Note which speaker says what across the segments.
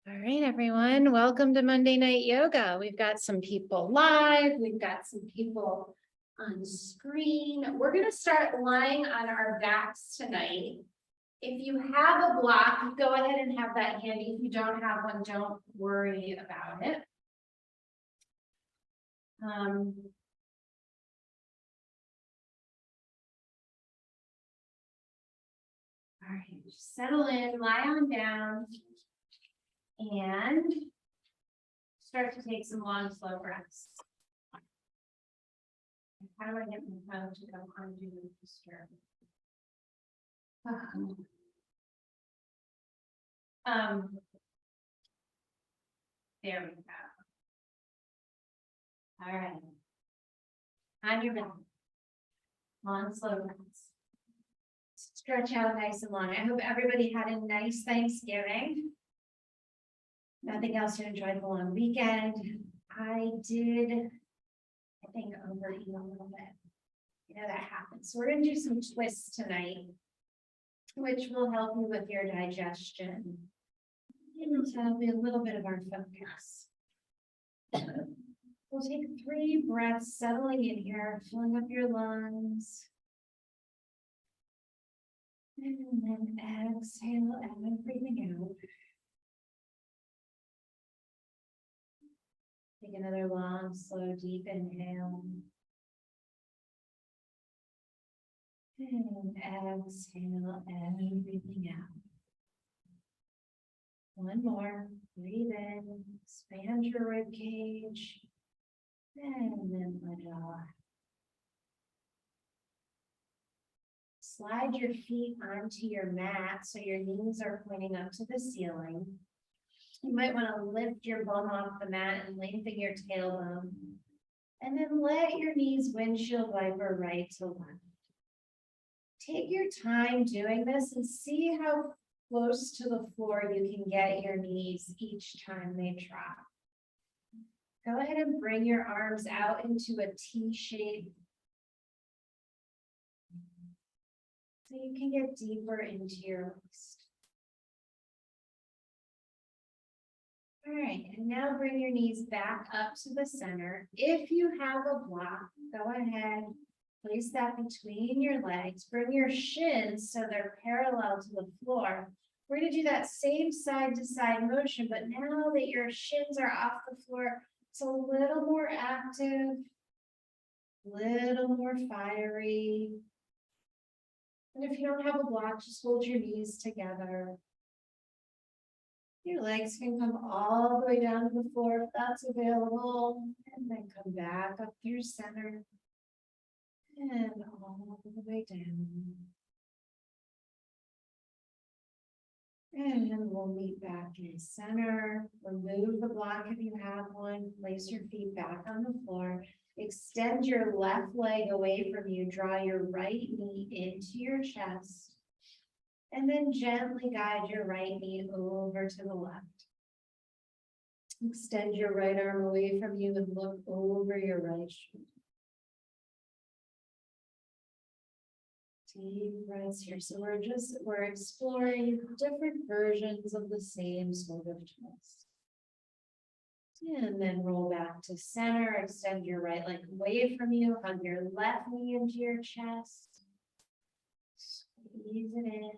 Speaker 1: All right, everyone, welcome to Monday Night Yoga. We've got some people live, we've got some people on screen. We're gonna start lying on our backs tonight. If you have a block, go ahead and have that handy. If you don't have one, don't worry about it. All right, just settle in, lie on down. And start to take some long, slow breaths. How do I get my phone to go undo disturb? There we go. All right. On your back. Long, slow breaths. Stretch out nice and long. I hope everybody had a nice Thanksgiving. Nothing else to enjoy the long weekend. I did, I think, overeat a little bit. You know, that happens. So we're going to do some twists tonight, which will help you with your digestion. And that'll be a little bit of our focus. We'll take 3 breaths, settling in here, filling up your lungs. And then exhale and breathing out. Take another long, slow, deep inhale. And exhale and breathing out. One more. Breathe in, expand your rib cage. And then let it off. Slide your feet onto your mat so your knees are pointing up to the ceiling. You might want to lift your bum off the mat and lengthen your tailbone. And then let your knees windshield wiper right to left. Take your time doing this and see how close to the floor you can get your knees each time they drop. Go ahead and bring your arms out into a T shape. So you can get deeper into your waist. All right, and now bring your knees back up to the center. If you have a block, go ahead, place that between your legs. Bring your shins so they're parallel to the floor. We're going to do that same side-to-side motion, but now that your shins are off the floor, it's a little more active, a little more fiery. And if you don't have a block, just hold your knees together. Your legs can come all the way down to the floor if that's available, and then come back up through center and all the way down. And we'll meet back in center. Remove the block if you have one. Place your feet back on the floor. Extend your left leg away from you. Draw your right knee into your chest. And then gently guide your right knee over to the left. Extend your right arm away from you and look over your right shoulder. Deep breaths here. So we're exploring different versions of the same sort of twist. And then roll back to center. Extend your right leg away from you. Hug your left knee into your chest. Squeeze it in.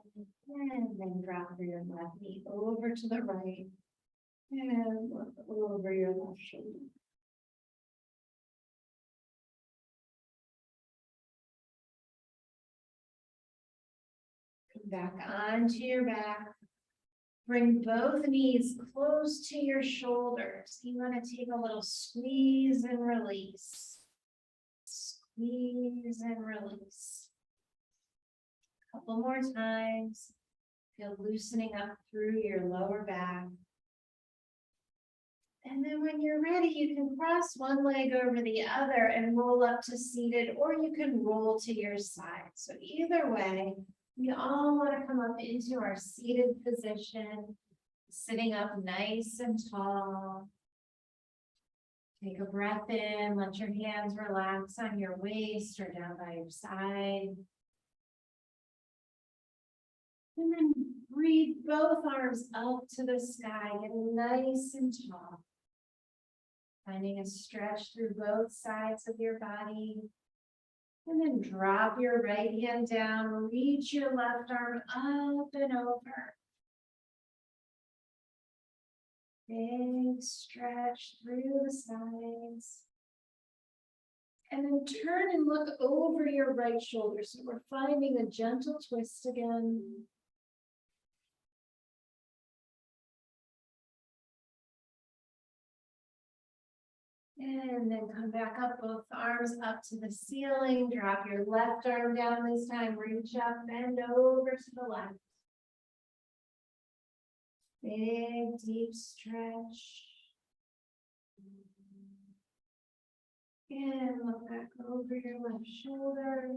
Speaker 1: And then drop your left knee over to the right. And look over your left shoulder. Come back onto your back. Bring both knees close to your shoulders. You want to take a little squeeze and release. Squeeze and release. A couple more times. Feel loosening up through your lower back. And then when you're ready, you can cross one leg over the other and roll up to seated, or you can roll to your side. So either way, we all want to come up into our seated position, sitting up nice and tall. Take a breath in, let your hands relax on your waist or down by your side. And then breathe both arms up to the sky, get nice and tall. Finding a stretch through both sides of your body. And then drop your right hand down, reach your left arm up and over. Big stretch through the sides. And then turn and look over your right shoulder. So we're finding a gentle twist again. And then come back up, both arms up to the ceiling. Drop your left arm down this time. Reach up, bend over to the left. Big, deep stretch. And look back over your left shoulder.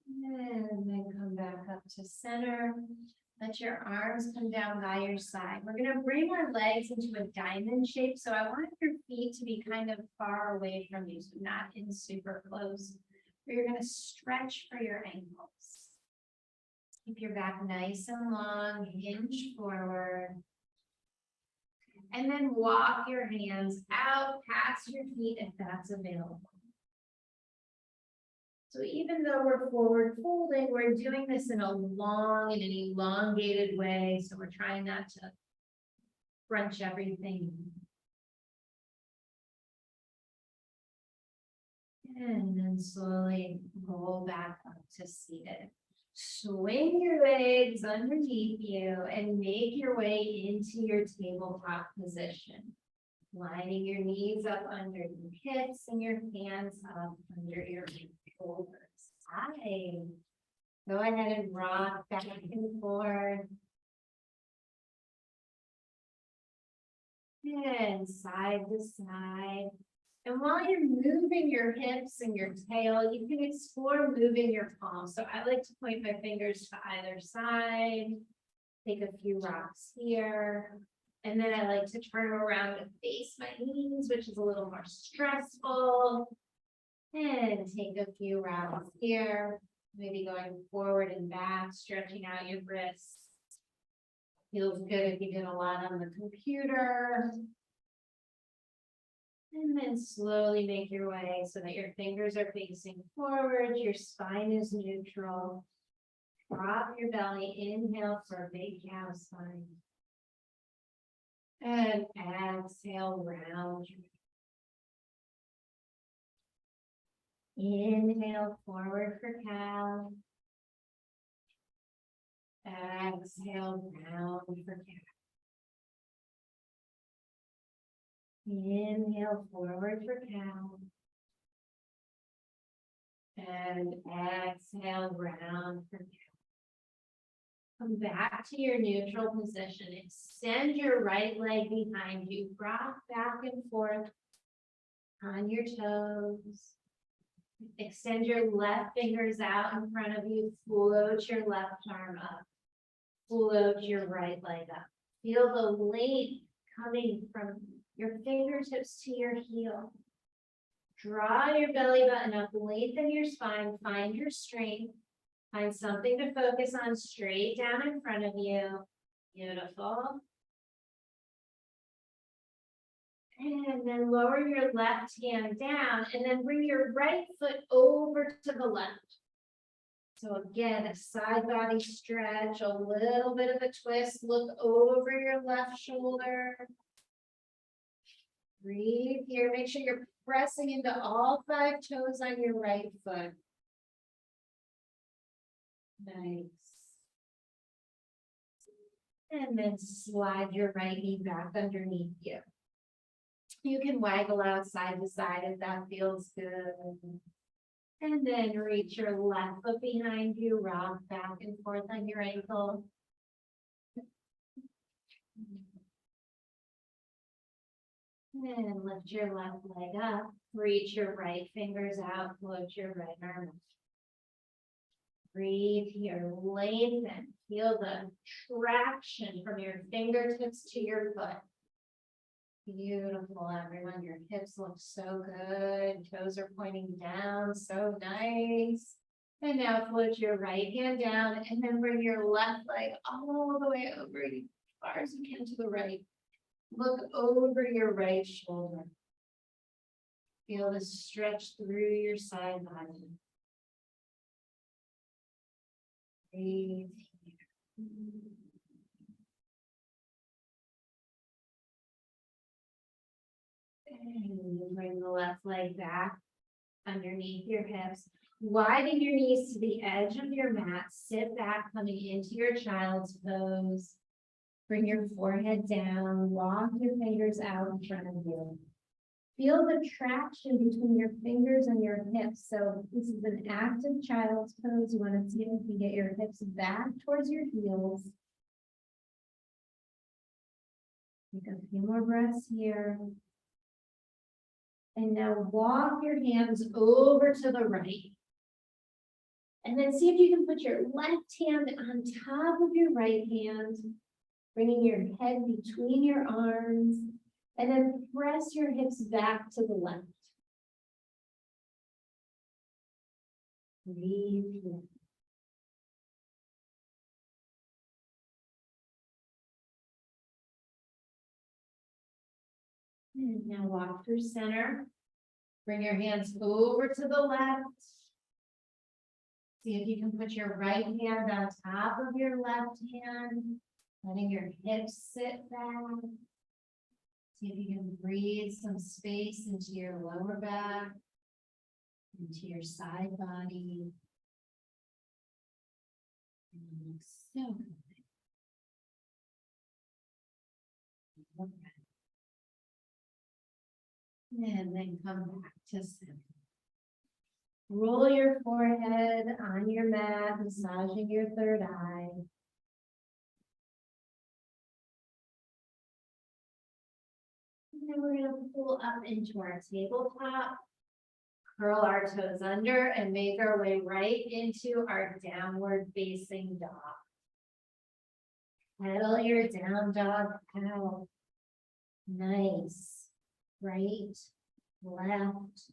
Speaker 1: And then come back up to center. Let your arms come down by your side. We're going to bring our legs into a diamond shape. So I want your feet to be kind of far away from you, so not in super close. But you're going to stretch for your ankles. Keep your back nice and long, hinge forward. And then walk your hands out past your feet if that's available. So even though we're forward folding, we're doing this in a long and an elongated way. So we're trying not to crunch everything. And then slowly roll back up to seated. Swing your legs underneath you and make your way into your tabletop position. Lining your knees up under your hips and your hands up under your shoulders. Hi. Go ahead and rock back and forth. And side to side. And while you're moving your hips and your tail, you can explore moving your palms. So I like to point my fingers to either side, take a few rocks here. And then I like to turn around and face my knees, which is a little more stressful. And take a few rounds here, maybe going forward and back, stretching out your wrists. Feels good if you did a lot on the computer. And then slowly make your way so that your fingers are facing forward, your spine is neutral. Drop your belly, inhale for a big cow spine. And exhale, round. Inhale, forward for cow. Exhale, round for cow. Inhale, forward for cow. And exhale, round for cow. Come back to your neutral position. Extend your right leg behind you. Rock back and forth on your toes. Extend your left fingers out in front of you. Float your left arm up. Float your right leg up. Feel the length coming from your fingertips to your heel. Draw your belly button up. Lengthen your spine. Find your strength. Find something to focus on straight down in front of you. Beautiful. And then lower your left hand down and then bring your right foot over to the left. So again, a side body stretch, a little bit of a twist. Look over your left shoulder. Breathe here. Make sure you're pressing into all 5 toes on your right foot. Nice. And then slide your right knee back underneath you. You can waggle out side to side if that feels good. And then reach your left foot behind you, rock back and forth on your ankle. And lift your left leg up, reach your right fingers out, float your right arm. Breathe here, lengthen, feel the traction from your fingertips to your foot. Beautiful, everyone. Your hips look so good. Toes are pointing down, so nice. And now float your right hand down and then bring your left leg all the way over as far as you can to the right. Look over your right shoulder. Feel the stretch through your side body. Breathe here. And bring the left leg back underneath your hips. Widen your knees to the edge of your mat. Sit back, coming into your child's pose. Bring your forehead down. Walk your fingers out in front of you. Feel the traction between your fingers and your hips. So this is an active child's pose. You want to see if you can get your hips back towards your heels. Take a few more breaths here. And now walk your hands over to the right. And then see if you can put your left hand on top of your right hand, bringing your head between your arms, and then press your hips back to the left. Breathe here. And now walk through center. Bring your hands over to the left. See if you can put your right hand on top of your left hand, letting your hips sit back. See if you can breathe some space into your lower back, into your side body. And looks so good. And then come back to center. Roll your forehead on your mat, massaging your third eye. And then we're going to pull up into our tabletop. Curl our toes under and make our way right into our downward facing dog. Pedal your down dog out. Nice. Right, left.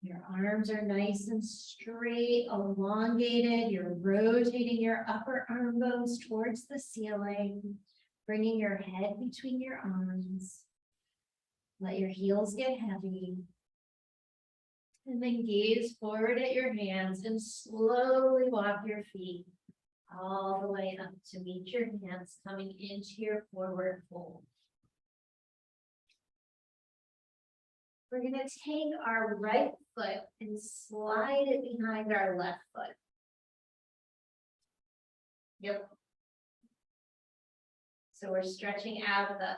Speaker 1: Your arms are nice and straight, elongated. You're rotating your upper arm bones towards the ceiling, bringing your head between your arms. Let your heels get heavy. And then gaze forward at your hands and slowly walk your feet all the way up to meet your hands coming into your forward fold. We're going to take our right foot and slide it behind our left foot. Yep. So we're stretching out the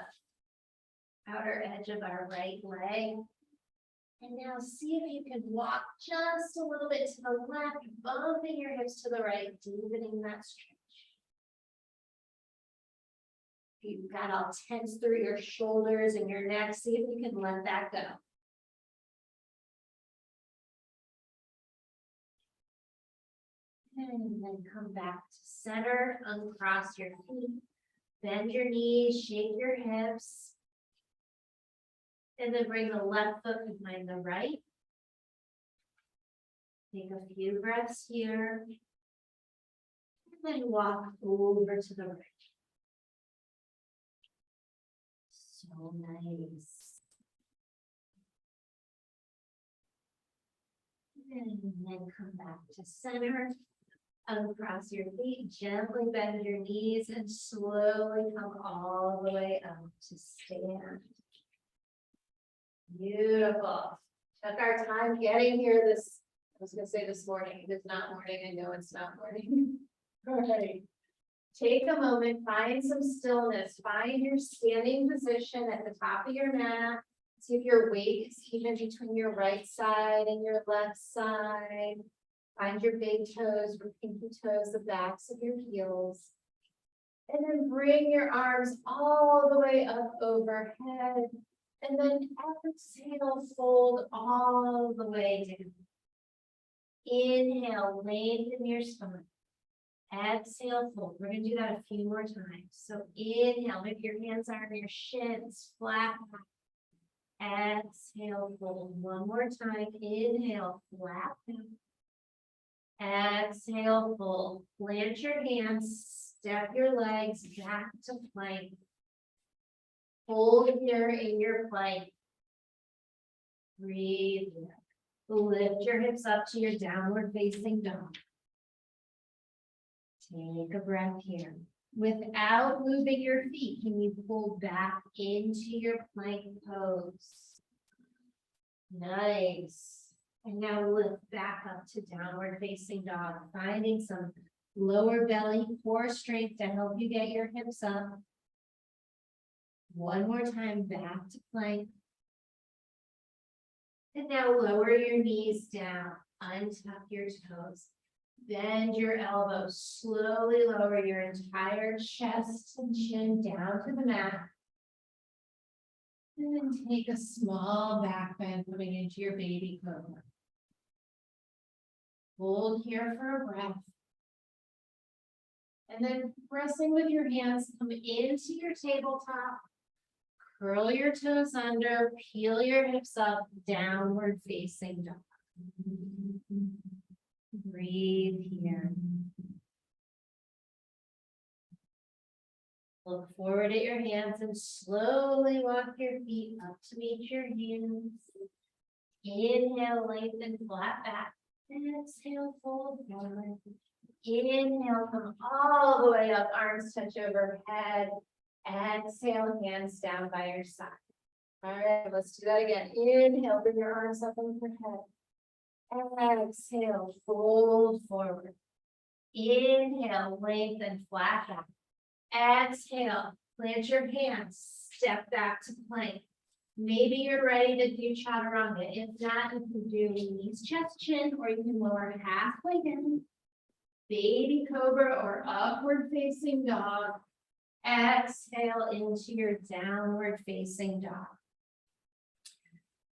Speaker 1: outer edge of our right leg. And now see if you can walk just a little bit to the left, bumping your hips to the right, deepening that stretch. If you've got all tense through your shoulders and your neck, see if you can let that go. And then come back to center, uncross your feet, bend your knees, shake your hips. And then bring the left foot behind the right. Take a few breaths here. And then walk over to the right. So nice. And then come back to center. Uncross your feet, gently bend your knees, and slowly come all the way up to stand. Beautiful. Took our time getting here I was going to say this morning. It's not morning. I know it's not morning. All right. Take a moment, find some stillness. Find your standing position at the top of your mat. See if your weight is even between your right side and your left side. Find your big toes, your pinky toes, the backs of your heels. And then bring your arms all the way up overhead. And then exhale, fold all the way down. Inhale, lengthen your spine. Exhale, fold. We're gonna do that a few more times. So inhale, maybe your hands are on your shins, flat back. Exhale, fold. One more time. Inhale, flat back. Exhale, fold. Plant your hands, step your legs back to plank. Hold here in your plank. Breathe. Lift your hips up to your downward facing dog. Take a breath here. Without moving your feet, can you pull back into your plank pose? Nice. And now lift back up to downward facing dog, finding some lower belly core strength to help you get your hips up. One more time, back to plank. And now lower your knees down, untuck your toes. Bend your elbows, slowly lower your entire chest and chin down to the mat. And then take a small back bend coming into your baby cobra. Hold here for a breath. And then pressing with your hands, come into your tabletop. Curl your toes under, peel your hips up, downward facing dog. Breathe here. Look forward at your hands and slowly walk your feet up to meet your hands. Inhale, lengthen flat back. Exhale, fold forward. Inhale, come all the way up, arms touch overhead. Exhale, hands down by your side. All right, let's do that again. Inhale, bring your arms up overhead. Exhale, fold forward. Inhale, lengthen flat back. Exhale, plant your hands, step back to plank. Maybe you're ready to do chaturanga. If not, you can do knees, chest, chin, or you can lower halfway down. Baby cobra or upward facing dog. Exhale into your downward facing dog.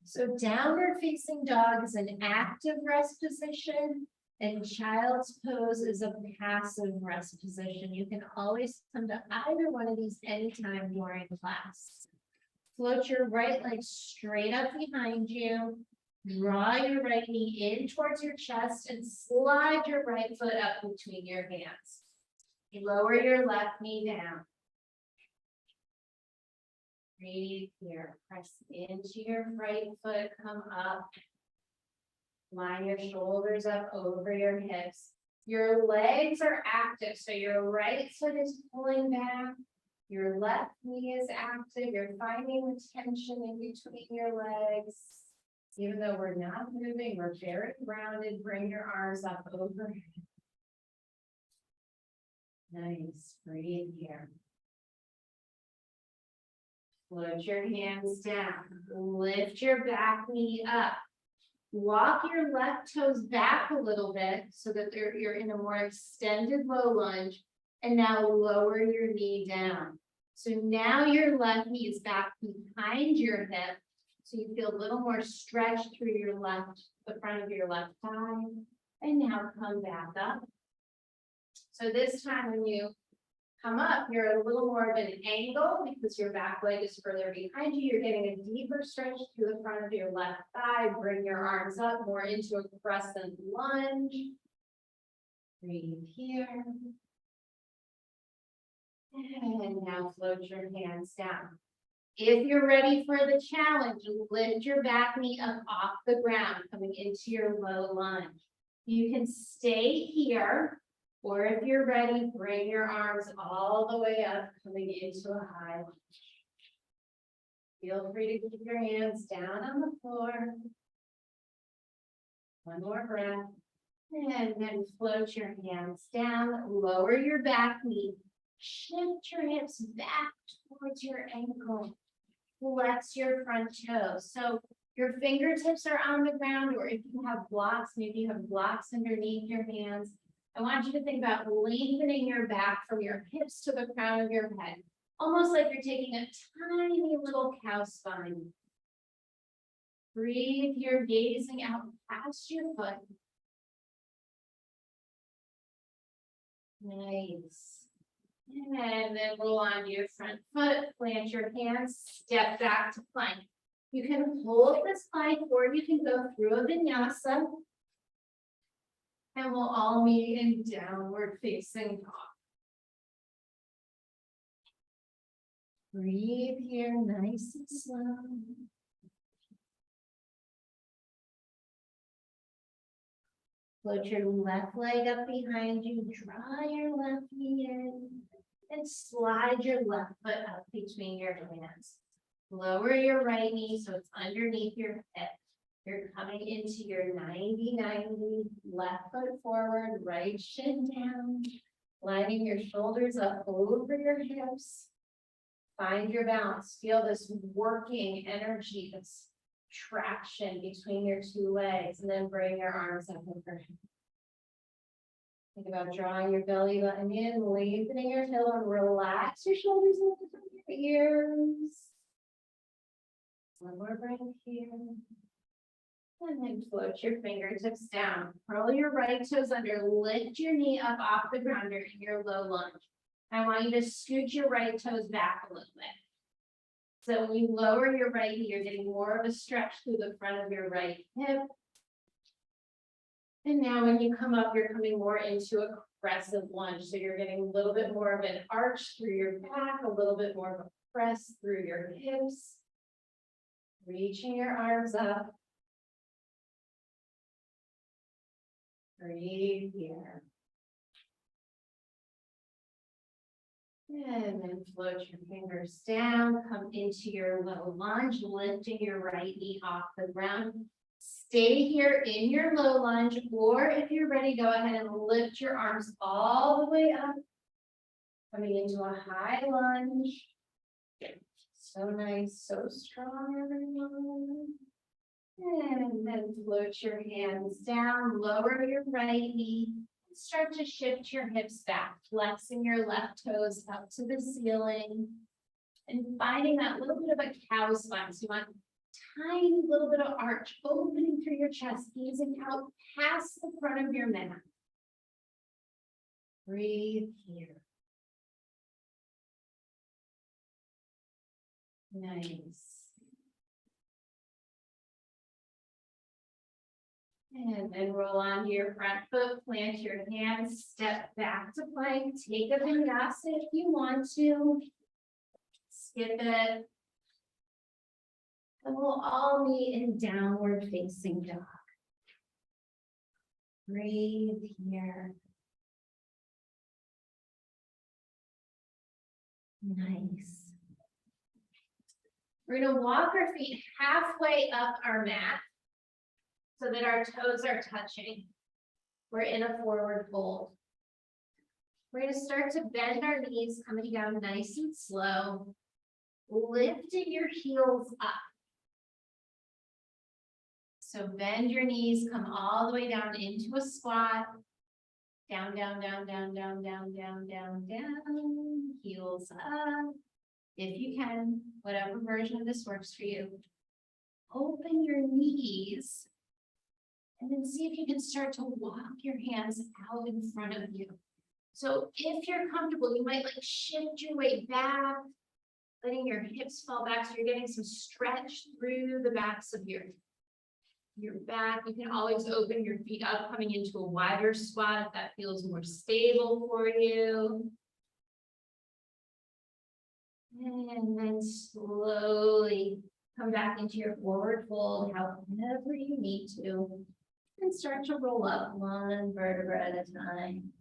Speaker 1: So downward facing dog is an active rest position, and child's pose is a passive rest position. You can always come to either one of these anytime during class. Float your right leg straight up behind you. Draw your right knee in towards your chest and slide your right foot up between your hands. Lower your left knee down. Breathe here. Press into your right foot, come up. Line your shoulders up over your hips. Your legs are active, so your right foot is pulling back. Your left knee is active. You're finding the tension in between your legs. Even though we're not moving, we're very grounded. Bring your arms up overhead. Nice. Breathe here. Float your hands down. Lift your back knee up. Walk your left toes back a little bit so that you're in a more extended low lunge. And now lower your knee down. So now your left knee is back behind your hip. So you feel a little more stretch through your left, the front of your left thigh. And now come back up. So this time when you come up, you're at a little more of an angle because your back leg is further behind you. You're getting a deeper stretch through the front of your left thigh. Bring your arms up more into a crescent lunge. Breathe here. And now float your hands down. If you're ready for the challenge, lift your back knee up off the ground, coming into your low lunge. You can stay here, or if you're ready, bring your arms all the way up, coming into a high lunge. Feel free to keep your hands down on the floor. One more breath. And then float your hands down, lower your back knee. Shift your hips back towards your ankle. Flex your front toes. So your fingertips are on the ground, or if you have blocks, maybe you have blocks underneath your hands. I want you to think about lengthening your back from your hips to the crown of your head. Almost like you're taking a tiny little cow spine. Breathe, you're gazing out past your foot. Nice. And then roll onto your front foot, plant your hands, step back to plank. You can hold this plank or you can go through a vinyasa. And we'll all meet in downward facing dog. Breathe here, nice and slow. Put your left leg up behind you, draw your left knee in, and slide your left foot up between your hands. Lower your right knee so it's underneath your hip. You're coming into your 90-90, left foot forward, right shin down, lining your shoulders up over your hips. Find your balance, feel this working energy, this traction between your two legs, and then bring your arms up overhead. Think about drawing your belly button in, lengthening your tailbone, relax your shoulders over your ears. One more breath here. And then float your fingertips down. Curl your right toes under, lift your knee up off the ground or in your low lunge. I want you to scoot your right toes back a little bit. So when you lower your right knee, you're getting more of a stretch through the front of your right hip. And now when you come up, you're coming more into a crescent lunge. So you're getting a little bit more of an arch through your back, a little bit more of a press through your hips. Reaching your arms up. Breathe here. And then float your fingers down, come into your low lunge, lifting your right knee off the ground. Stay here in your low lunge, or if you're ready, go ahead and lift your arms all the way up. Coming into a high lunge. So nice, so strong, everyone. And then float your hands down, lower your right knee. Start to shift your hips back, flexing your left toes up to the ceiling. And finding that little bit of a cow spine. So you want a tiny little bit of arch opening through your chest, gazing out past the front of your mat. Breathe here. Nice. And then roll onto your front foot, plant your hands, step back to plank, take a vinyasa if you want to. Skip it. And we'll all meet in downward facing dog. Breathe here. Nice. We're going to walk our feet halfway up our mat so that our toes are touching. We're in a forward fold. We're going to start to bend our knees, coming down nice and slow, lifting your heels up. So bend your knees, come all the way down into a squat. Down, down, down, down, down, down, down, down, down. Heels up. If you can, whatever version of this works for you. Open your knees. And then see if you can start to walk your hands out in front of you. So if you're comfortable, you might like shift your weight back, letting your hips fall back so you're getting some stretch through the backs of your back. You can always open your feet up, coming into a wider squat if that feels more stable for you. And then slowly come back into your forward fold, however you need to. And start to roll up one vertebra at a time.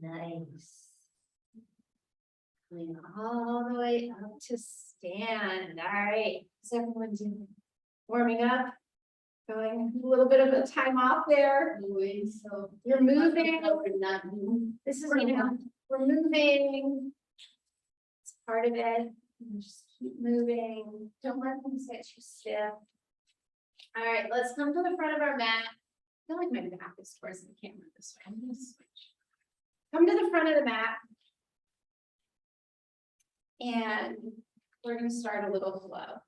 Speaker 1: Nice. Coming all the way up to stand. All right. How's everyone doing? Warming up. Going a little bit of a time off there. So you're moving. This is, we're moving. It's part of it. Just keep moving. Don't let them get you stiff. All right, let's come to the front of our mat. I feel like my back is towards the camera this way. I'm going to switch. Come to the front of the mat. And we're going to start a little flow.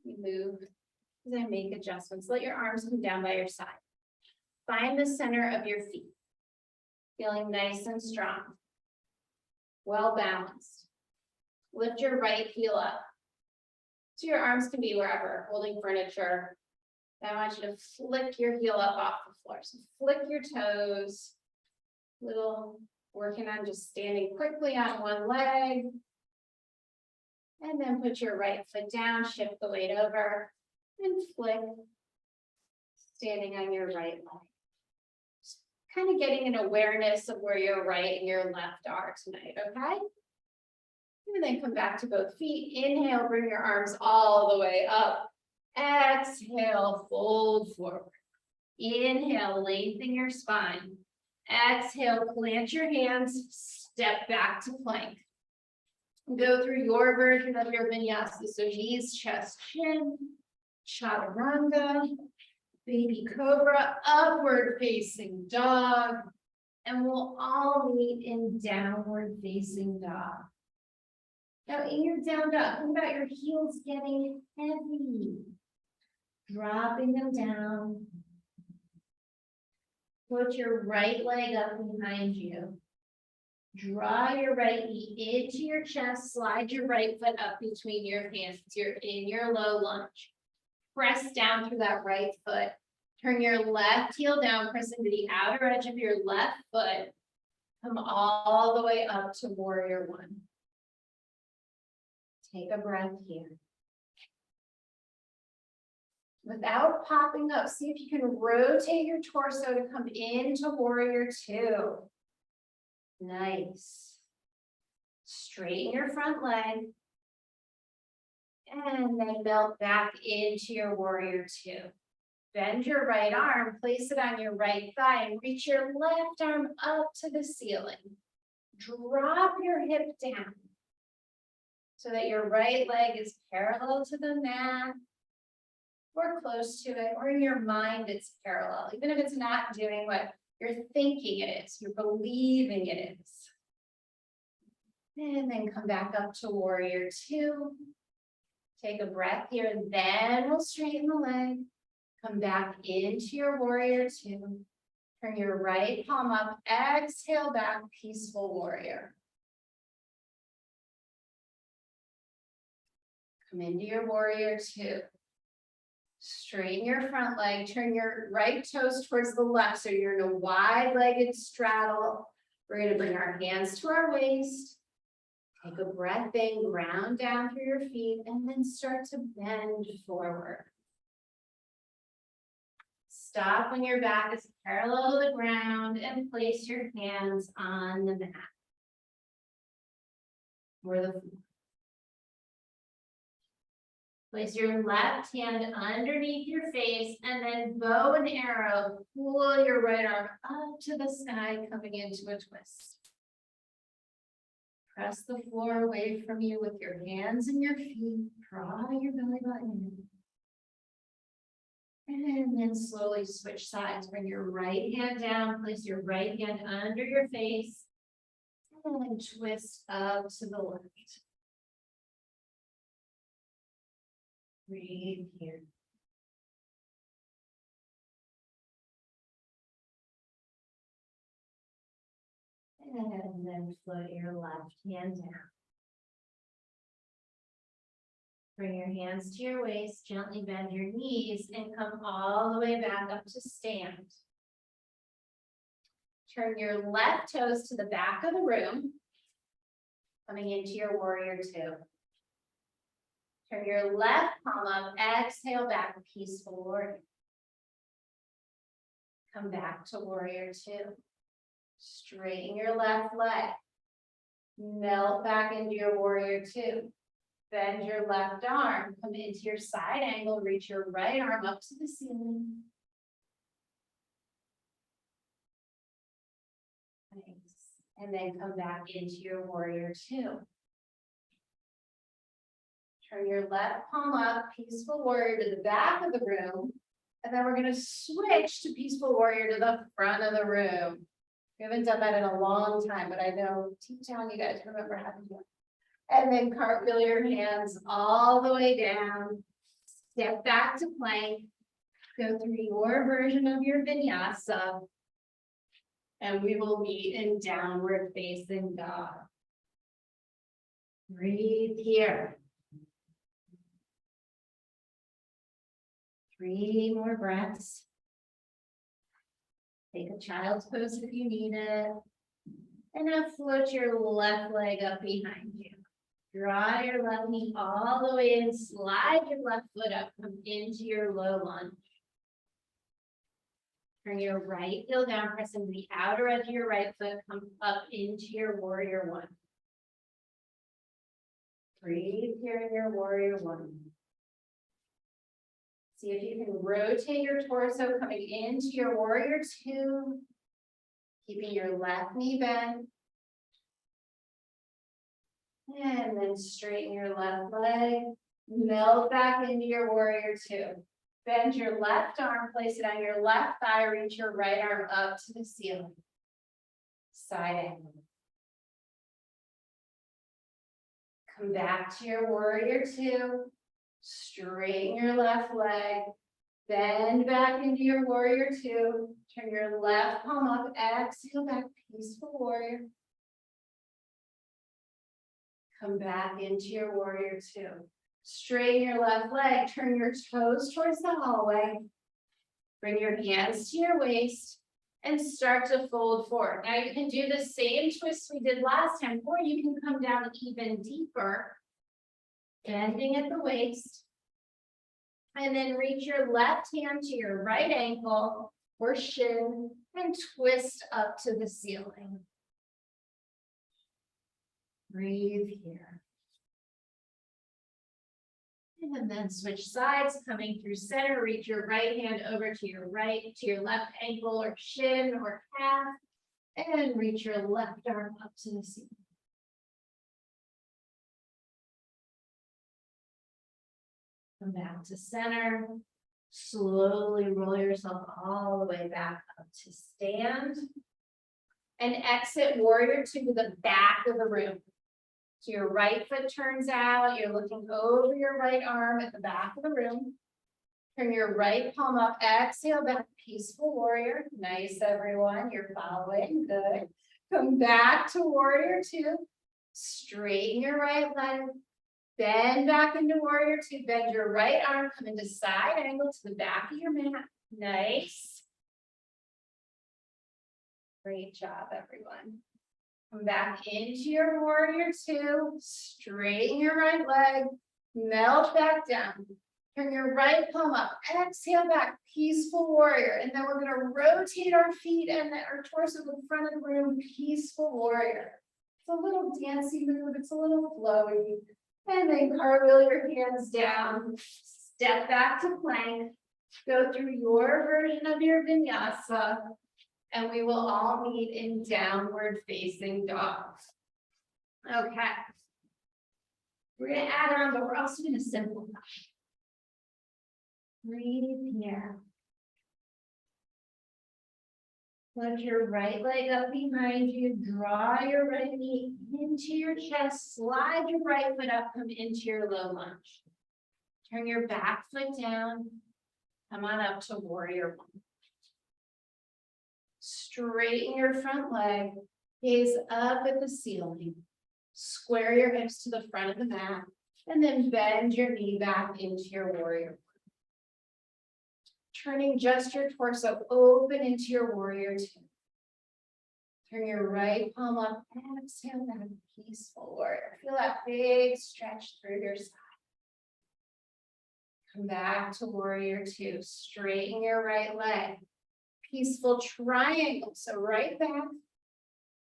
Speaker 1: You move as I make adjustments. Let your arms come down by your side. Find the center of your feet. Feeling nice and strong. Well balanced. Lift your right heel up. So your arms can be wherever, holding furniture. I want you to flick your heel up off the floor. So flick your toes. Little working on just standing quickly on one leg. And then put your right foot down, shift the weight over, and flick. Standing on your right leg. Just kind of getting an awareness of where your right and your left are tonight, okay? And then come back to both feet. Inhale, bring your arms all the way up. Exhale, fold forward. Inhale, lengthen your spine. Exhale, plant your hands, step back to plank. Go through your version of your vinyasa. So knees, chest, chin, chaturanga, baby cobra, upward facing dog. And we'll all meet in downward facing dog. Now in your down dog, think about your heels getting heavy. Dropping them down. Put your right leg up behind you. Draw your right knee into your chest. Slide your right foot up between your hands. You're in your low lunge. Press down through that right foot. Turn your left heel down, press into the outer edge of your left foot. Come all the way up to warrior one. Take a breath here. Without popping up, see if you can rotate your torso to come into warrior two. Nice. Straighten your front leg. And then melt back into your warrior two. Bend your right arm, place it on your right thigh, and reach your left arm up to the ceiling. Drop your hip down so that your right leg is parallel to the mat. Or close to it, or in your mind it's parallel, even if it's not doing what you're thinking it is, you're believing it is. And then come back up to warrior two. Take a breath here, and then we'll straighten the leg. Come back into your warrior two. Turn your right palm up, exhale back, peaceful warrior. Come into your warrior two. Straighten your front leg, turn your right toes towards the left, so you're in a wide-legged straddle. We're going to bring our hands to our waist. Take a breath in, ground down through your feet, and then start to bend forward. Stop when your back is parallel to the ground and place your hands on the mat. Or the floor. Place your left hand underneath your face and then bow and arrow. Pull your right arm up to the sky, coming into a twist. Press the floor away from you with your hands and your feet. Draw your belly button in. And then slowly switch sides. Bring your right hand down. Place your right hand under your face. And then twist up to the left. Breathe here. And then float your left hand down. Bring your hands to your waist, gently bend your knees, and come all the way back up to stand. Turn your left toes to the back of the room, coming into your warrior two. Turn your left palm up, exhale back, peaceful warrior. Come back to warrior two. Straighten your left leg. Melt back into your warrior two. Bend your left arm, come into your side angle, reach your right arm up to the ceiling. Nice. And then come back into your warrior two. Turn your left palm up, peaceful warrior to the back of the room. And then we're going to switch to peaceful warrior to the front of the room. We haven't done that in a long time, but I know deep down you guys remember how to do it. And then cartwheel your hands all the way down. Step back to plank. Go through your version of your vinyasa. And we will meet in downward facing dog. Breathe here. 3 more breaths. Take a child's pose if you need it. And now float your left leg up behind you. Draw your left knee all the way in, slide your left foot up, come into your low lunge. Turn your right heel down, press into the outer edge of your right foot, come up into your warrior one. Breathe here in your warrior one. See if you can rotate your torso coming into your warrior two, keeping your left knee bent. And then straighten your left leg, melt back into your warrior two. Bend your left arm, place it on your left thigh, reach your right arm up to the ceiling. Side angle. Come back to your warrior two. Straighten your left leg. Bend back into your warrior two. Turn your left palm up, exhale back, peaceful warrior. Come back into your warrior two. Straighten your left leg, turn your toes towards the hallway. Bring your hands to your waist and start to fold forward. Now you can do the same twist we did last time, or you can come down even deeper, bending at the waist. And then reach your left hand to your right ankle or shin and twist up to the ceiling. Breathe here. And then switch sides, coming through center, reach your right hand over to your left ankle or shin or calf, and reach your left arm up to the ceiling. Come back to center. Slowly roll yourself all the way back up to stand. And exit warrior two to the back of the room. So your right foot turns out, you're looking over your right arm at the back of the room. Turn your right palm up, exhale back, peaceful warrior. Nice, everyone, you're following, good. Come back to warrior two. Straighten your right leg. Bend back into warrior two, bend your right arm, come into side angle to the back of your mat. Nice. Great job, everyone. Come back into your warrior two, straighten your right leg, melt back down. Turn your right palm up, exhale back, peaceful warrior. And then we're gonna rotate our feet and our torso to the front of the room, peaceful warrior. It's a little dancey move, it's a little flowy. And then cartwheel your hands down, step back to plank, go through your version of your vinyasa. And we will all meet in downward facing dogs. Okay. We're going to add on, but we're also going to simplify. Breathe here. Put your right leg up behind you. Draw your right knee into your chest. Slide your right foot up. Come into your low lunge. Turn your back foot down. Come on up to warrior one. Straighten your front leg, gaze up at the ceiling, square your hips to the front of the mat, and then bend your knee back into your warrior. Turning just your torso open into your warrior two. Turn your right palm up, exhale back, peaceful warrior. Feel that big stretch through your side. Come back to warrior two, straighten your right leg. Peaceful triangle. So right back,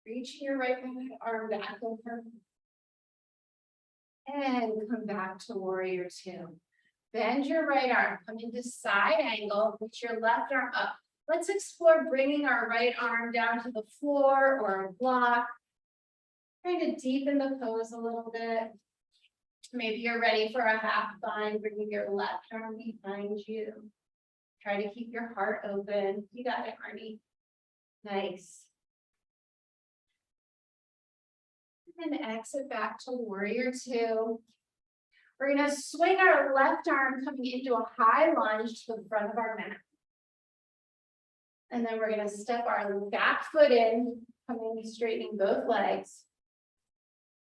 Speaker 1: reaching your right arm back over. And come back to warrior two. Bend your right arm, come into side angle, reach your left arm up. Let's explore bringing our right arm down to the floor or a block. Trying to deepen the pose a little bit. Maybe you're ready for a half bind, bringing your left arm behind you. Try to keep your heart open. You got it, Arnie. Nice. And then exit back to warrior two. We're going to swing our left arm coming into a high lunge to the front of our mat. And then we're gonna step our back foot in, coming straightening both legs.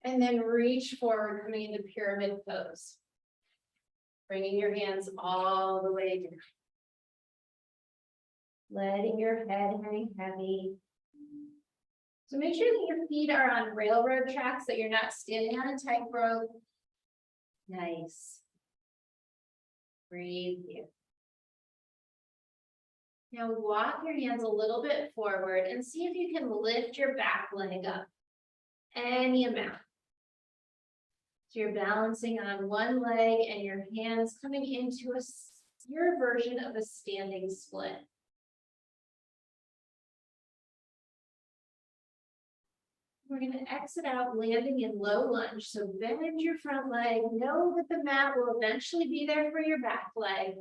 Speaker 1: And then reach forward, coming into pyramid pose. Bringing your hands all the way down. Letting your head hang heavy. So make sure that your feet are on railroad tracks, that you're not standing on a tightrope. Nice. Breathe here. Now walk your hands a little bit forward and see if you can lift your back leg up any amount. So you're balancing on one leg and your hands coming into your version of a standing split. We're going to exit out, landing in low lunge. So bend your front leg. Know that the mat will eventually be there for your back leg.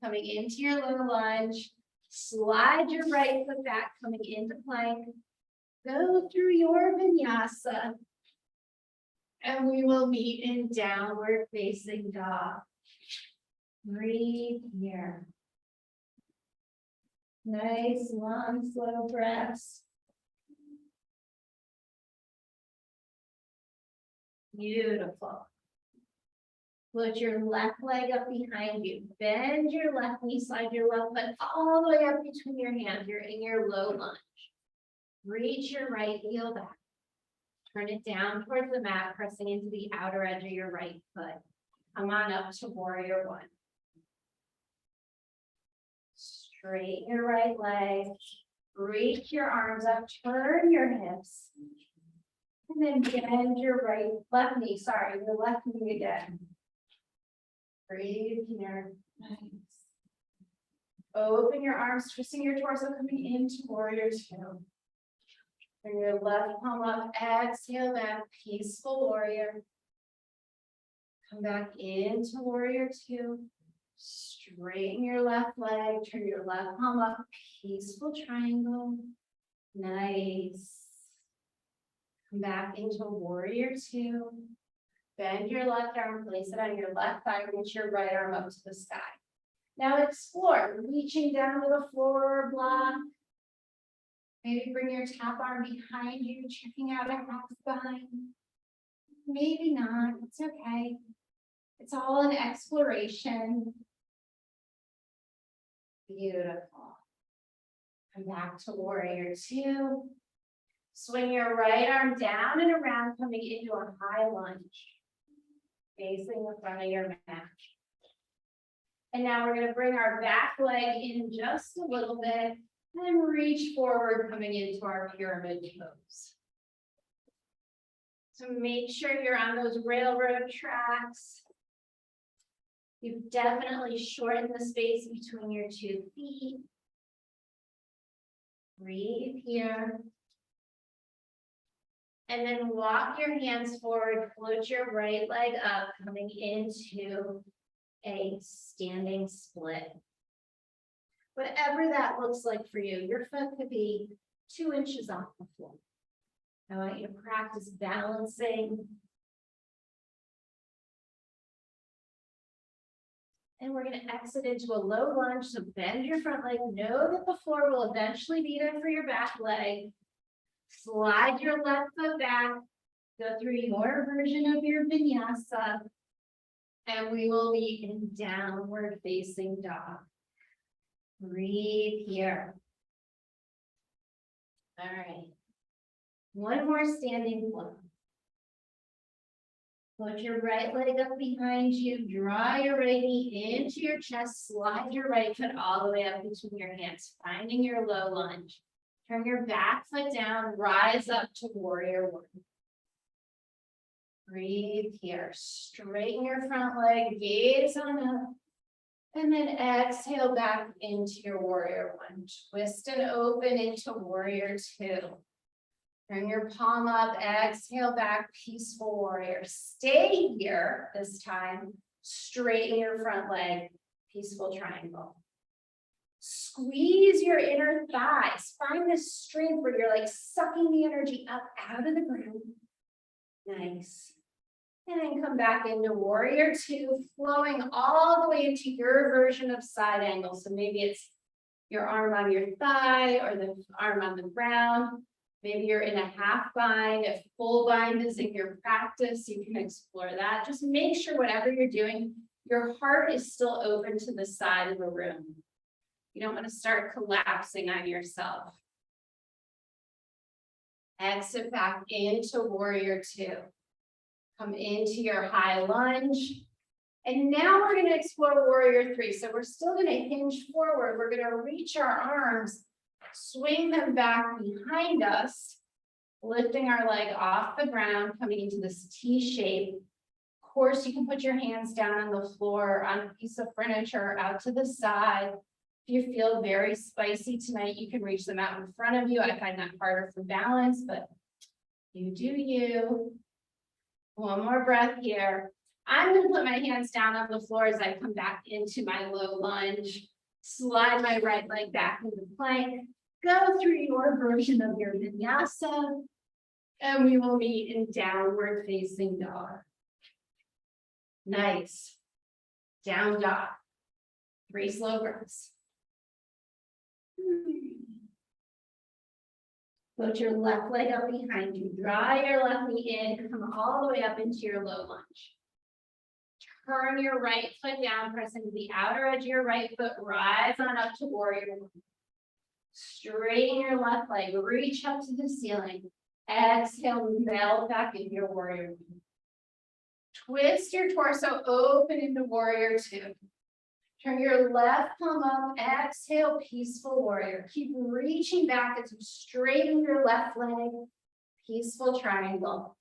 Speaker 1: Coming into your low lunge. Slide your right foot back, coming into plank. Go through your vinyasa. And we will meet in downward facing dog. Breathe here. Nice, long, slow breaths. Beautiful. Put your left leg up behind you. Bend your left knee, slide your left foot all the way up between your hands. You're in your low lunge. Reach your right heel back. Turn it down towards the mat, pressing into the outer edge of your right foot. Come on up to warrior one. Straighten your right leg. Reach your arms up, turn your hips. And then bend your left knee again. Breathe here. Nice. Open your arms, twisting your torso, coming into warrior two. Bring your left palm up, exhale back, peaceful warrior. Come back into warrior two. Straighten your left leg, turn your left palm up, peaceful triangle. Nice. Come back into warrior two. Bend your left arm, place it on your left thigh, reach your right arm up to the sky. Now explore, reaching down to the floor or block. Maybe bring your top arm behind you, checking out a half spine. Maybe not, it's okay. It's all an exploration. Beautiful. Come back to warrior two. Swing your right arm down and around, coming into a high lunge, facing the front of your mat. And now we're going to bring our back leg in just a little bit and reach forward, coming into our pyramid pose. So make sure you're on those railroad tracks. You've definitely shortened the space between your 2 feet. Breathe here. And then walk your hands forward, float your right leg up, coming into a standing split. Whatever that looks like for you, your foot could be 2 inches off the floor. I want you to practice balancing. And we're going to exit into a low lunge, so bend your front leg. Know that the floor will eventually be there for your back leg. Slide your left foot back, go through your version of your vinyasa, and we will be in downward facing dog. Breathe here. All right. One more standing flow. Put your right leg up behind you, draw your right knee into your chest, slide your right foot all the way up between your hands, finding your low lunge. Turn your back foot down, rise up to warrior one. Breathe here. Straighten your front leg, gaze on up. And then exhale back into your warrior one. Twist and open into warrior two. Turn your palm up, exhale back, peaceful warrior. Stay here this time. Straighten your front leg, peaceful triangle. Squeeze your inner thighs. Find this strength where you're like sucking the energy up out of the ground. Nice. And then come back into warrior two, flowing all the way into your version of side angle. So maybe it's
Speaker 2: your arm on your thigh or the arm on the ground. Maybe you're in a half bind. If full bind is in your practice, you can explore that. Just make sure whatever you're doing, your heart is still open to the side of the room. You don't want to start collapsing on yourself. Exit back into warrior two. Come into your high lunge. And now we're going to explore warrior three. So we're still going to hinge forward. We're going to reach our arms, swing them back behind us, lifting our leg off the ground, coming into this T shape. Of course, you can put your hands down on the floor, on a piece of furniture, out to the side. If you feel very spicy tonight, you can reach them out in front of you. I find that harder for balance, but you do you. One more breath here. I'm going to put my hands down on the floor as I come back into my low lunge. Slide my right leg back into plank. Go through your version of your vinyasa. And we will meet in downward facing dog. Nice. Down dog. 3 slow breaths. Put your left leg up behind you. Draw your left knee in. Come all the way up into your low lunge. Turn your right foot down, press into the outer edge of your right foot, rise on up to warrior one. Straighten your left leg, reach up to the ceiling. Exhale, melt back into your warrior one. Twist your torso open into warrior two. Turn your left palm up, exhale, peaceful warrior. Keep reaching back as you straighten your left leg, peaceful triangle.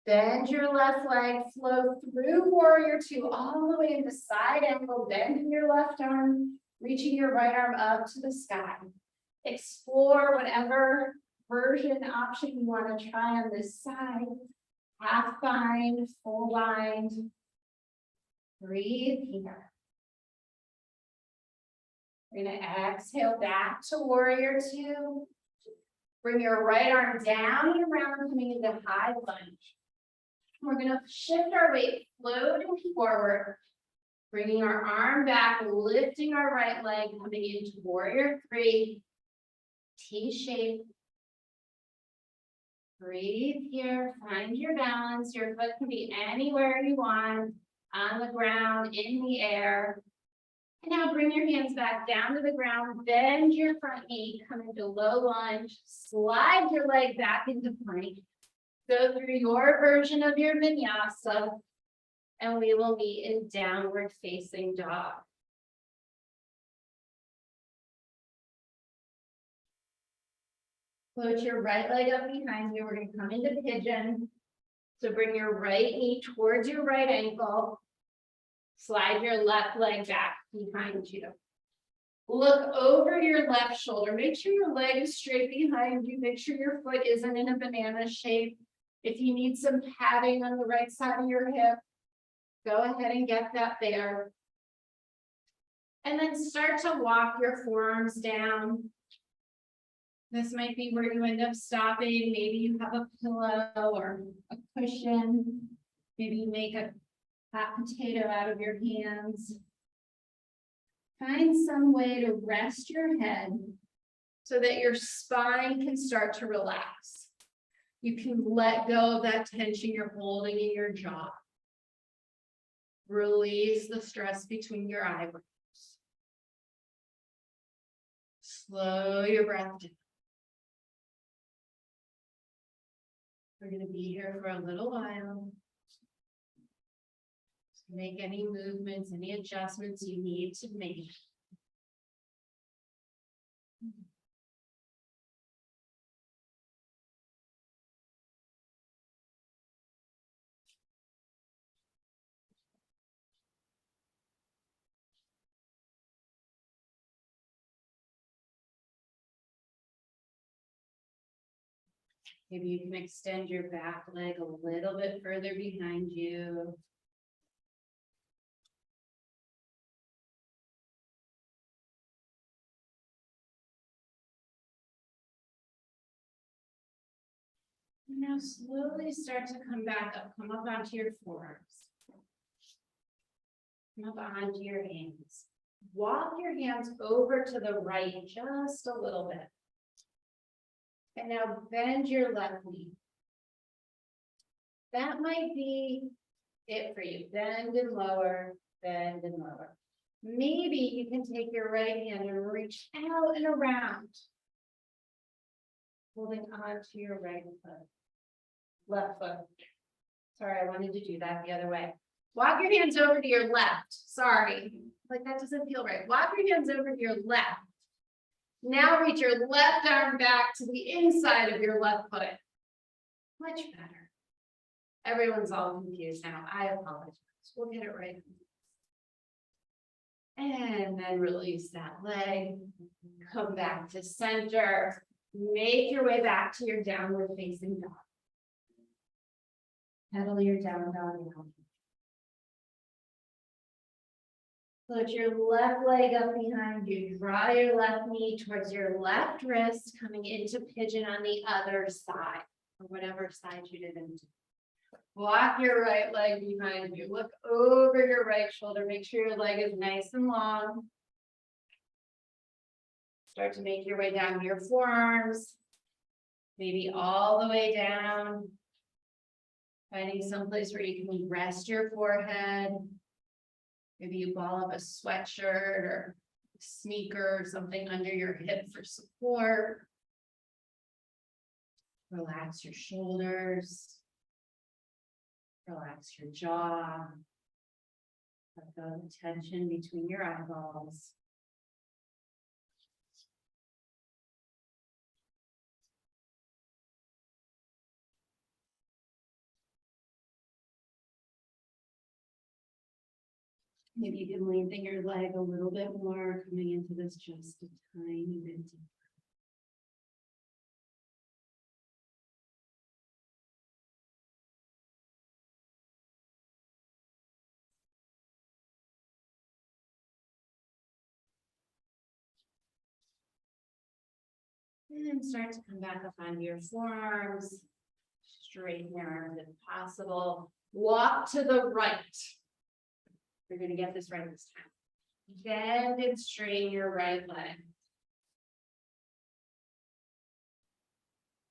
Speaker 2: Bend your left leg, flow through warrior two, all the way into side angle, bending your left arm, reaching your right arm up to the sky. Explore whatever version option you want to try on this side. Half bind, full bind. Breathe here. We're going to exhale back to warrior two. Bring your right arm down and around, coming into high lunge. We're going to shift our weight, floating forward, bringing our arm back, lifting our right leg, coming into warrior three, T shape. Breathe here, find your balance. Your foot can be anywhere you want, on the ground, in the air. And now bring your hands back down to the ground, bend your front knee, come into low lunge, slide your leg back into plank. Go through your version of your vinyasa, and we will meet in downward facing dog. Put your right leg up behind you. We're going to come into pigeon. So bring your right knee towards your right ankle. Slide your left leg back behind you. Look over your left shoulder. Make sure your leg is straight behind you. Make sure your foot isn't in a banana shape. If you need some padding on the right side of your hip, go ahead and get that there. And then start to walk your forearms down. This might be where you end up stopping. Maybe you have a pillow or a cushion. Maybe you make a hot potato out of your hands. Find some way to rest your head so that your spine can start to relax. You can let go of that tension you're holding in your jaw. Release the stress between your eyebrows. Slow your breath down. We're going to be here for a little while. Make any movements, any adjustments you need to make. Maybe you can extend your back leg a little bit further behind you. And now slowly start to come back up. Come up onto your forearms. Come up onto your hands.
Speaker 1: Walk your hands over to the right just a little bit. And now bend your left knee. That might be it for you. Bend and lower, bend and lower. Maybe you can take your right hand and reach out and around. Holding on to your right foot. Left foot. Sorry, I wanted to do that the other way. Walk your hands over to your left. Sorry, like that doesn't feel right. Walk your hands over to your left. Now reach your left arm back to the inside of your left foot. Much better. Everyone's all confused now. I apologize. We'll get it right. And then release that leg. Come back to center. Make your way back to your downward facing dog. Pedal your down dog out. Put your left leg up behind you. Draw your left knee towards your left wrist, coming into pigeon on the other side, or whatever side you did into. Walk your right leg behind you. Look over your right shoulder. Make sure your leg is nice and long. Start to make your way down to your forearms. Maybe all the way down. Finding someplace where you can rest your forehead. Maybe you ball up a sweatshirt or a sneaker or something under your hip for support. Relax your shoulders. Relax your jaw. Let go of the tension between your eyeballs. Maybe you can lengthen your leg a little bit more, coming into this just a tiny bit deeper. And then start to come back up onto your forearms. Straighten your arms if possible. Walk to the right. You're going to get this right this time. Bend and straighten your right leg.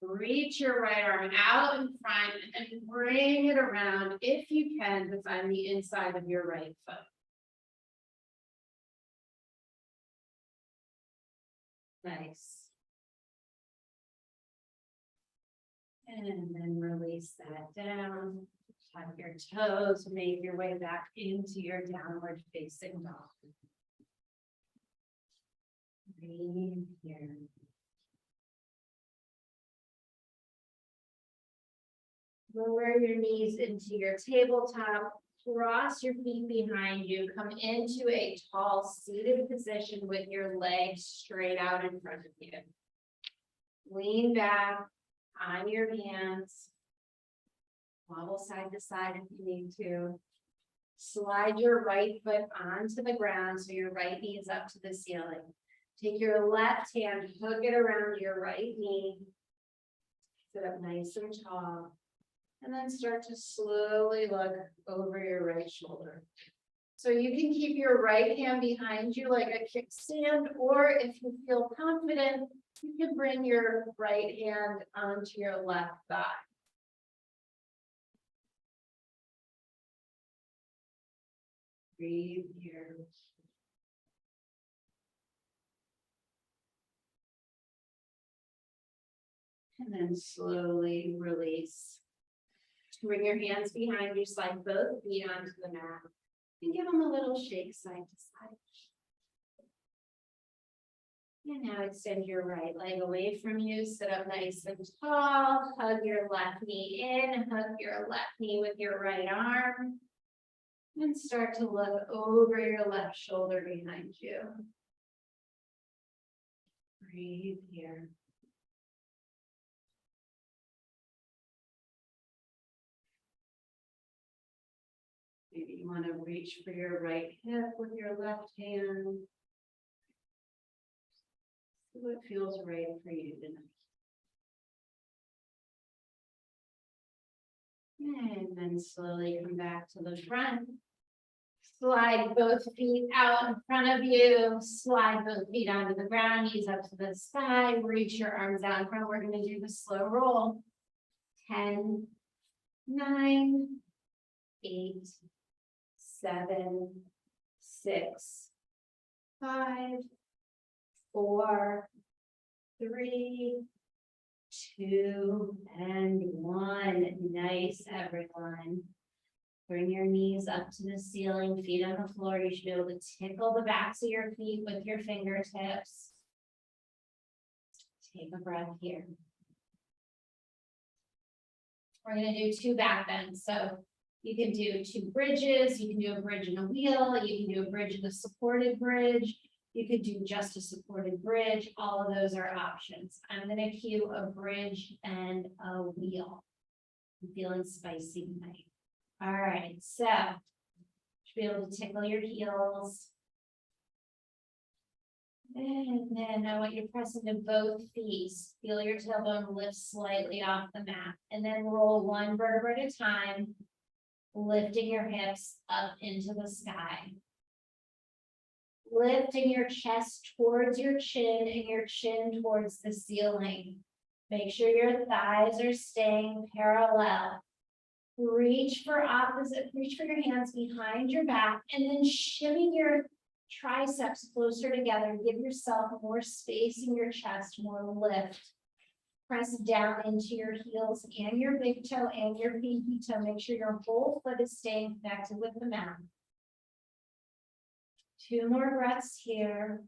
Speaker 1: Reach your right arm out in front and bring it around if you can to find the inside of your right foot. Nice. And then release that down. Tuck your toes, make your way back into your downward facing dog. Breathe here. Lower your knees into your tabletop. Cross your feet behind you. Come into a tall seated position with your legs straight out in front of you. Lean back on your hands. Wobble side to side if you need to. Slide your right foot onto the ground so your right knee is up to the ceiling. Take your left hand, hook it around your right knee. Sit up nice and tall. And then start to slowly look over your right shoulder. So you can keep your right hand behind you like a kickstand, or if you feel confident, you can bring your right hand onto your left thigh. Breathe here. And then slowly release. Bring your hands behind you, slide both feet onto the mat, and give them a little shake side to side. And now extend your right leg away from you, sit up nice and tall, hug your left knee in, hug your left knee with your right arm. And start to look over your left shoulder behind you. Breathe here. Maybe you want to reach for your right hip with your left hand. See what feels right for you tonight. And then slowly come back to the front.
Speaker 2: Slide both feet out in front of you, slide both feet onto the ground, knees up to the sky, reach your arms out in front. We're gonna do the slow roll. 10, 9, 8, 7, 6, 5, 4, 3, 2, and 1. Nice, everyone. Bring your knees up to the ceiling, feet on the floor. You should be able to tickle the backs of your feet with your fingertips. Take a breath here. We're gonna do 2 back bends. So you can do 2 bridges, you can do a bridge and a wheel, you can do a bridge and a supported bridge. You could do just a supported bridge. All of those are options. I'm gonna cue a bridge and a wheel. I'm feeling spicy tonight. All right, so should be able to tickle your heels. And then I want you to press into both feet. Feel your tailbone lift slightly off the mat, and then roll 1 vertebra at a time, lifting your hips up into the sky. Lifting your chest towards your chin and your chin towards the ceiling. Make sure your thighs are staying parallel. Reach for your hands behind your back and then shimmy your triceps closer together. Give yourself more space in your chest, more lift. Press down into your heels and your big toe and your pinky toe. Make sure your whole foot is staying connected with the mat. 2 more breaths here.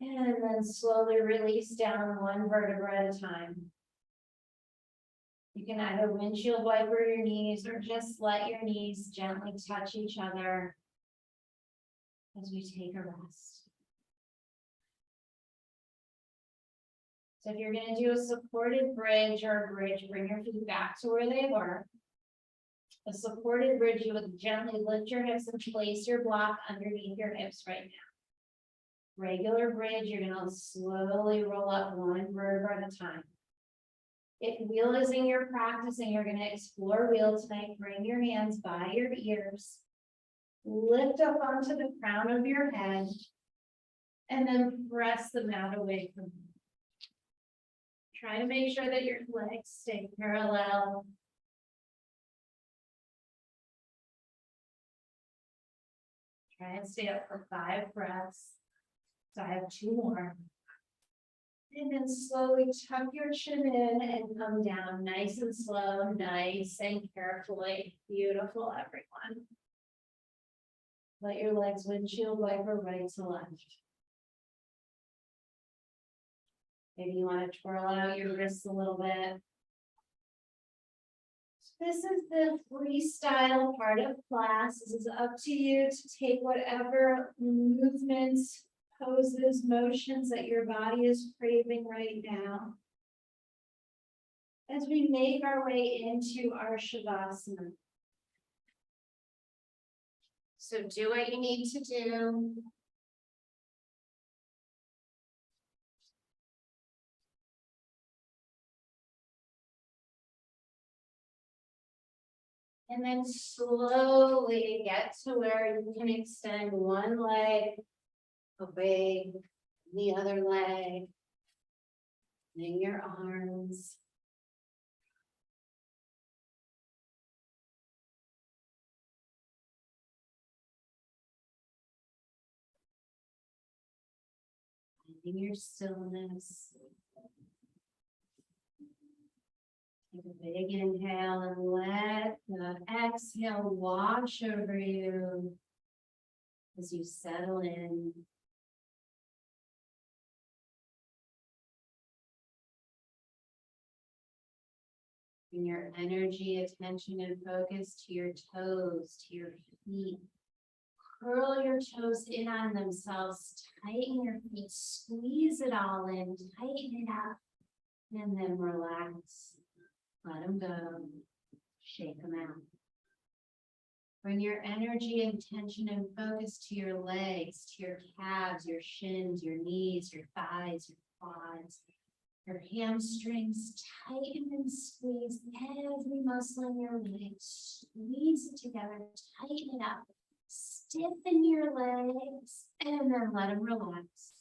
Speaker 2: And then slowly release down 1 vertebra at a time. You can either windshield wiper your knees or just let your knees gently touch each other as we take a rest. So if you're going to do a supported bridge or a bridge, bring your feet back to where they were. A supported bridge, you would gently lift your hips and place your block underneath your hips right now. Regular bridge, you're going to slowly roll up 1 vertebra at a time. If wheel is in your practice and you're going to explore wheel tonight, bring your hands by your ears, lift up onto the crown of your head, and then press the mat away from you. Try to make sure that your legs stay parallel. Try and stay up for 5 breaths. So I have 2 more. And then slowly tuck your chin in and come down nice and slow, nice and carefully. Beautiful, everyone. Let your legs windshield wiper right to left. Maybe you want to twirl out your wrists a little bit. This is the freestyle part of class. This is up to you to take whatever movements, poses, motions that your body is craving right now. As we make our way into our Shavasana. So do what you need to do. And then slowly get to where you can extend 1 leg away from the other leg. Then your arms. Finding your stillness. Take a big inhale and let the exhale wash over you as you settle in. Bring your energy, attention, and focus to your toes, to your feet. Curl your toes in on themselves, tighten your feet, squeeze it all in, tighten it up, and then relax. Let them go, shake them out. Bring your energy, attention, and focus to your legs, to your calves, your shins, your knees, your thighs, your quads.
Speaker 1: Your hamstrings, tighten and squeeze every muscle in your legs. Squeeze it together, tighten it up. Stiffen your legs and then let them relax.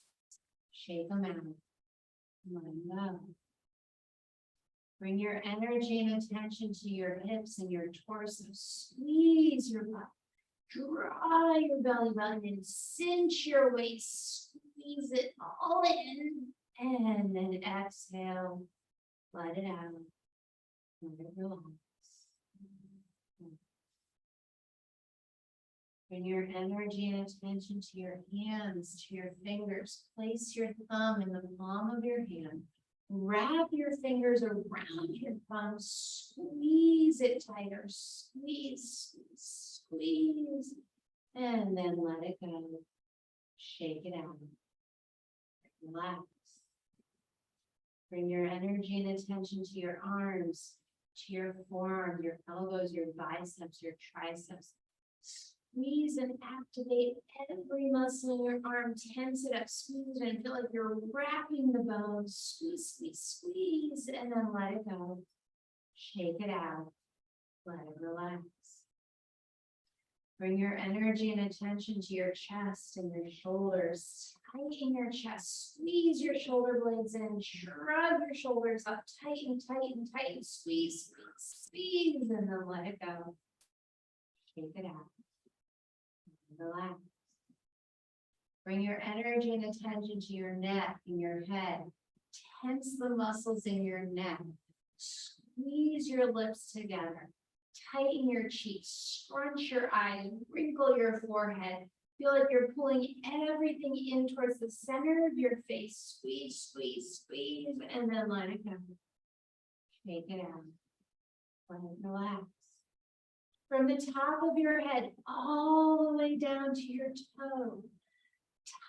Speaker 1: Shake them out. Let them go. Bring your energy and attention to your hips and your torso. Squeeze your butt. Draw your belly button and cinch your waist. Squeeze it all in. And then exhale. Let it out. Let it relax. Bring your energy and attention to your hands, to your fingers. Place your thumb in the palm of your hand. Wrap your fingers around your thumb. Squeeze it tighter. Squeeze, squeeze. And then let it go. Shake it out. Relax. Bring your energy and attention to your arms, to your forearms, your elbows, your biceps, your triceps. Squeeze and activate every muscle in your arm. Tense it up, squeeze it, and feel like you're wrapping the bones. Squeeze, squeeze, squeeze, and then let it go. Shake it out. Let it relax. Bring your energy and attention to your chest and your shoulders. Tighten your chest. Squeeze your shoulder blades in. Shrug your shoulders up. Tighten, tighten, tighten. Squeeze, squeeze, squeeze, and then let it go. Shake it out. Relax. Bring your energy and attention to your neck and your head. Tense the muscles in your neck. Squeeze your lips together. Tighten your cheeks. Scrunch your eyes. Wrinkle your forehead. Feel like you're pulling everything in towards the center of your face. Squeeze, squeeze, squeeze, and then let it go. Shake it out. Let it relax. From the top of your head all the way down to your toe.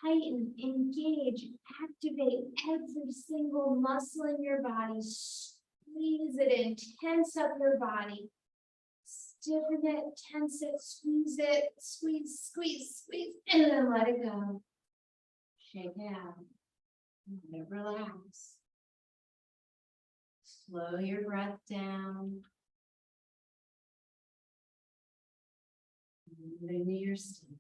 Speaker 1: Tighten, engage, activate every single muscle in your body. Squeeze it in, tense up your body. Stiffen it, tense it, squeeze, squeeze, squeeze, and then let it go. Shake it out. Let it relax. Slow your breath down. Move into your stillness.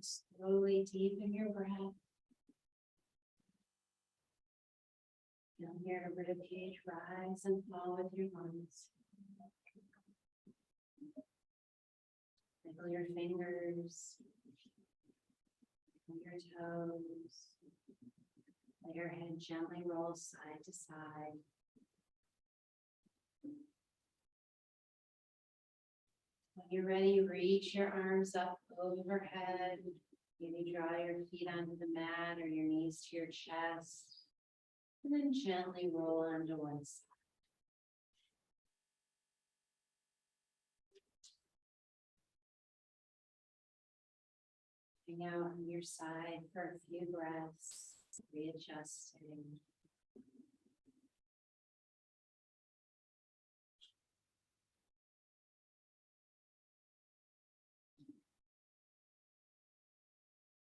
Speaker 1: Slowly deepen your breath. Feel your ribcage rise and fall with your lungs. Wiggle your fingers. Wiggle your toes. Let your head gently roll side to side. When you're ready, reach your arms up overhead. Maybe draw your feet onto the mat or your knees to your chest. And then gently roll onto one side. Hang out on your side for a few breaths, readjusting.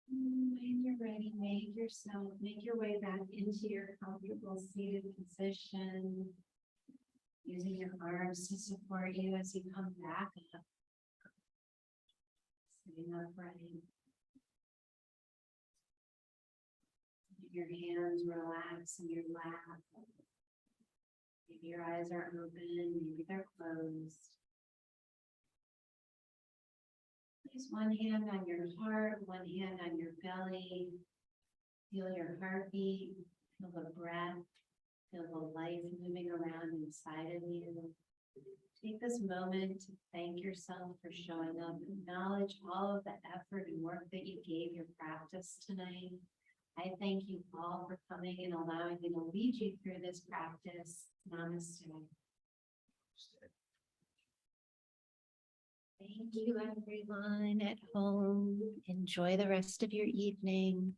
Speaker 1: When you're ready, make your way back into your comfortable seated position. Using your arms to support you as you come back up. Sitting upright. Your hands relax in your lap. Maybe your eyes are open, maybe they're closed. Place one hand on your heart, one hand on your belly. Feel your heartbeat, feel the breath, feel the life moving around inside of you. Take this moment to thank yourself for showing up. Acknowledge all of the effort and work that you gave your practice tonight. I thank you all for coming and allowing me to lead you through this practice. Namaste. Thank you, everyone at home. Enjoy the rest of your evening.